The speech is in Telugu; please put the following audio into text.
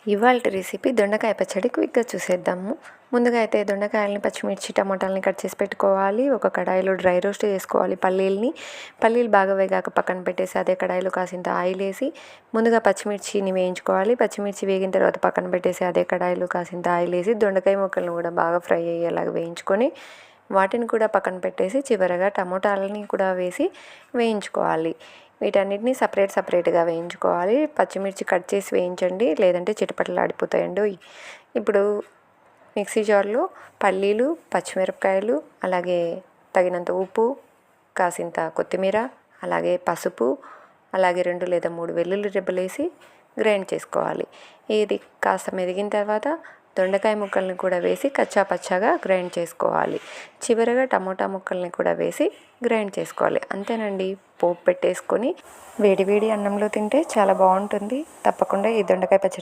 ఇవాల్టి రెసిపీ దొండకాయ పచ్చడి క్విక్గా చూసేద్దాము. ముందుగా అయితే దొండకాయలని, పచ్చిమిర్చి, టమాటాలని కట్ చేసి పెట్టుకోవాలి. ఒక కడాయిలో డ్రై రోస్ట్ చేసుకోవాలి పల్లీలు బాగా వేగాక పక్కన పెట్టేసి అదే కడాయిలో కాసింత ఆయిల్ వేసి ముందుగా పచ్చిమిర్చిని వేయించుకోవాలి. పచ్చిమిర్చి వేగిన తర్వాత పక్కన పెట్టేసి అదే కడాయిలో కాసింత ఆయిల్ వేసి దొండకాయ ముక్కలను కూడా బాగా ఫ్రై అయ్యేలాగా వేయించుకొని వాటిని కూడా పక్కన పెట్టేసి చివరగా టమోటాలని కూడా వేసి వేయించుకోవాలి. వీటన్నిటిని సపరేట్గా వేయించుకోవాలి. పచ్చిమిర్చి కట్ చేసి వేయించండి, లేదంటే చిటపటలాడిపోతాయండి. ఇప్పుడు మిక్సీ జార్లో పల్లీలు, పచ్చిమిరపకాయలు, అలాగే తగినంత ఉప్పు, కాసింత కొత్తిమీర, అలాగే పసుపు, అలాగే 2 లేదా 3 వెల్లుల్లి రెబ్బలు వేసి గ్రైండ్ చేసుకోవాలి. ఇది కాస్త మెదిగిన తర్వాత దొండకాయ ముక్కల్ని కూడా వేసి కచ్చా పచ్చాగా గ్రైండ్ చేసుకోవాలి. చివరగా టమోటా ముక్కల్ని కూడా వేసి గ్రైండ్ చేసుకోవాలి. అంతేనండి. పోపు పెట్టేసుకొని వేడి వేడి అన్నంలో తింటే చాలా బాగుంటుంది. తప్పకుండా ఈ దొండకాయ పచ్చడి